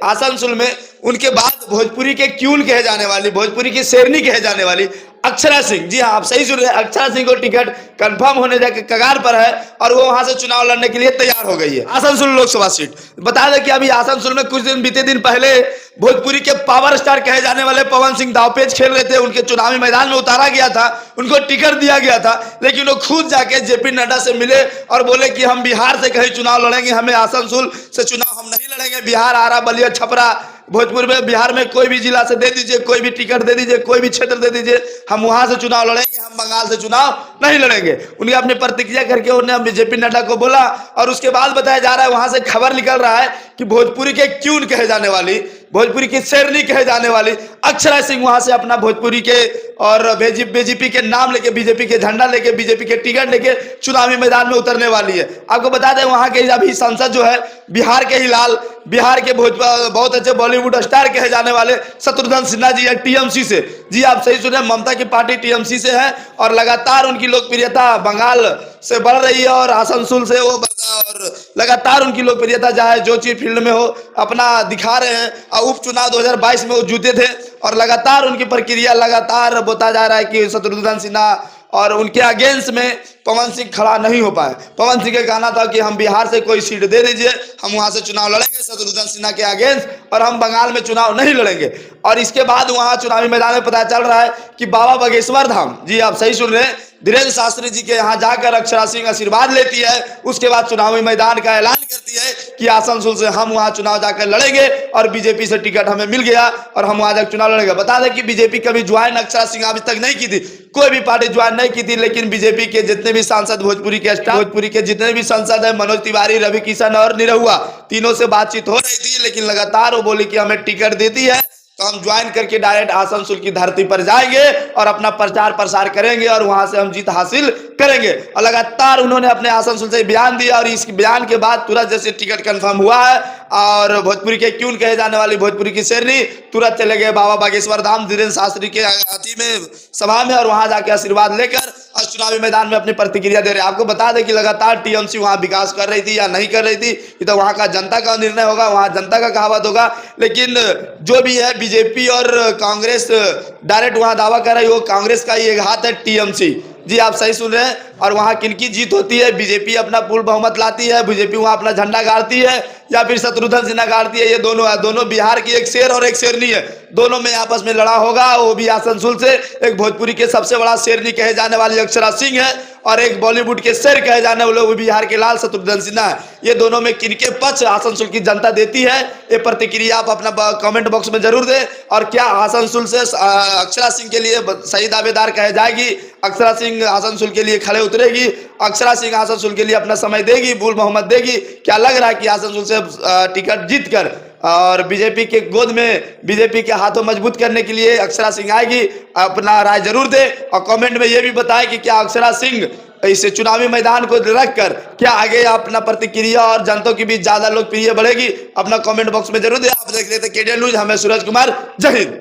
आसनसोल में उनके बाद भोजपुरी के क्यून कहे जाने वाली, भोजपुरी की शेरनी कहे जाने वाली अक्षरा सिंह, जी हाँ आप सही सुन रहे हैं, अक्षरा सिंह को टिकट कंफर्म होने जाके कगार पर है और वो वहां से चुनाव लड़ने के लिए तैयार हो गई है। आसनसोल लोकसभा सीट, बता दें कि अभी आसनसोल में कुछ दिन बीते दिन पहले भोजपुरी के पावर स्टार कहे जाने वाले पवन सिंह दावपेच खेल रहे थे, उनके चुनावी मैदान में उतारा गया था, उनको टिकट दिया गया था, लेकिन वो खुद जाके जेपी नड्डा से मिले और बोले कि हम बिहार से कहीं चुनाव लड़ेंगे, हमें आसनसोल से चुनाव हम नहीं लड़ेंगे, बिहार, आरा, बलिया, छपरा, भोजपुर में, बिहार में कोई भी जिला से दे दीजिए, कोई भी टिकट दे दीजिए, कोई भी क्षेत्र दे दीजिए, हम वहां से चुनाव लड़ेंगे, हम बंगाल से चुनाव नहीं लड़ेंगे। उनके अपनी प्रतिक्रिया करके उन्होंने जेपी नड्डा को बोला और उसके बाद बताया जा रहा है वहां से खबर निकल रहा है कि भोजपुरी के क्यून कहे जाने वाली, भोजपुरी की शेरनी कहे जाने वाली अक्षरा सिंह वहां से अपना भोजपुरी के और बीजेपी के नाम लेके, बीजेपी के झंडा लेके, बीजेपी के टिकट लेके चुनावी मैदान में उतरने वाली है। आपको बता दें वहां के अभी सांसद जो है बिहार के ही लाल, बिहार के बहुत अच्छे बॉलीवुड स्टार कहे जाने वाले शत्रुघ्न सिन्हा जी है टीएमसी से, जी आप सही सुने, ममता की पार्टी टीएमसी से है और लगातार उनकी लोकप्रियता बंगाल से बढ़ रही है और आसनसोल से वो और लगातार उनकी लोकप्रियता चाहे जो चीज फील्ड में हो अपना दिखा रहे हैं। और उपचुनाव 2022 में वो जीते थे और लगातार उनकी प्रक्रिया लगातार बताया जा रहा है कि शत्रुघ्न सिन्हा और उनके अगेंस्ट में पवन सिंह खड़ा नहीं हो पाए। पवन सिंह का कहना था कि हम बिहार से कोई सीट दे दीजिए, हम वहां से चुनाव लड़ेंगे शत्रुघ्न सिन्हा के अगेंस्ट और हम बंगाल में चुनाव नहीं लड़ेंगे। और इसके बाद वहां चुनावी मैदान में पता चल रहा है कि बाबा बागेश्वर धाम, जी आप सही सुन रहे हैं, धीरेन्द्र शास्त्री जी के यहाँ जाकर अक्षरा सिंह आशीर्वाद लेती है, उसके बाद चुनावी मैदान का ऐलान करती है कि आसनसोल से हम वहां चुनाव जाकर लड़ेंगे और बीजेपी से टिकट हमें मिल गया और हम वहां जाकर चुनाव लड़ेंगे। बता दें कि बीजेपी कभी ज्वाइन अक्षरा सिंह अभी तक नहीं की थी, कोई भी पार्टी ज्वाइन नहीं की थी, लेकिन बीजेपी के जितने भी सांसद, भोजपुरी के स्टार, भोजपुरी के जितने भी सांसद है, मनोज तिवारी, रवि किशन और निरहुआ, तीनों से बातचीत हो रही थी, लेकिन लगातार वो बोली कि हमें टिकट देती है तो हम ज्वाइन करके डायरेक्ट आसनसोल की धरती पर जाएंगे और अपना प्रचार प्रसार करेंगे और वहां से हम जीत हासिल करेंगे। और लगातार उन्होंने अपने आसनसोल से बयान दिया और इस बयान के बाद तुरंत जैसे टिकट कंफर्म हुआ है और भोजपुरी के क्यून कहे जाने वाली भोजपुरी की शेरनी तुरंत चले गए बाबा बागेश्वर धाम धीरेन्द्र शास्त्री के अति में सभा में और वहां जाके आशीर्वाद लेकर और चुनावी मैदान में अपनी प्रतिक्रिया दे रहे हैं। आपको बता दें कि लगातार टीएमसी वहां विकास कर रही थी या नहीं कर रही थी, ये तो वहां का जनता का निर्णय होगा, वहां जनता का कहावत होगा, लेकिन जो भी है बीजेपी और कांग्रेस डायरेक्ट वहां दावा कर रही है वो कांग्रेस का ही एक हाथ है टीएमसी, जी आप सही सुन रहे हैं। और वहां किनकी जीत होती है, बीजेपी अपना पूर्ण बहुमत लाती है, बीजेपी वहां अपना झंडा गाड़ती है या फिर शत्रुघ्न सिन्हा गाड़ती है, ये दोनों है, दोनों बिहार की एक शेर और एक शेरनी है, दोनों में आपस में लड़ा होगा। वो भी आसनसोल से एक भोजपुरी के सबसे बड़ा शेरनी कहे जाने वाली अक्षरा सिंह है और एक बॉलीवुड के शेर कहे जाने वाले वो बिहार के लाल शत्रुघ्न सिन्हा है। ये दोनों में किनके पक्ष आसनसोल की जनता देती है, ये प्रतिक्रिया आप अपना कमेंट बॉक्स में जरूर दें। और क्या आसनसोल से अक्षरा सिंह के लिए सही दावेदार कहे जाएगी, अक्षरा सिंह आसनसोल के लिए खड़े उतरेगी, अक्षरा सिंह आसनसोल के लिए अपना समय देगी, फूल मोहम्मद देगी, क्या लग रहा है कि आसनसोल से टिकट जीत कर और बीजेपी के गोद में, बीजेपी के हाथों मजबूत करने के लिए अक्षरा सिंह आएगी? अपना राय जरूर दे और कमेंट में यह भी बताएं कि क्या अक्षरा सिंह इस चुनावी मैदान को रखकर क्या आगे अपना प्रतिक्रिया और जनता की भी ज्यादा लोकप्रिय बढ़ेगी? अपना कमेंट बॉक्स में जरूर दे। आप देख रहे थे केटीएन न्यूज, हमें सूरज कुमार, जय हिंद।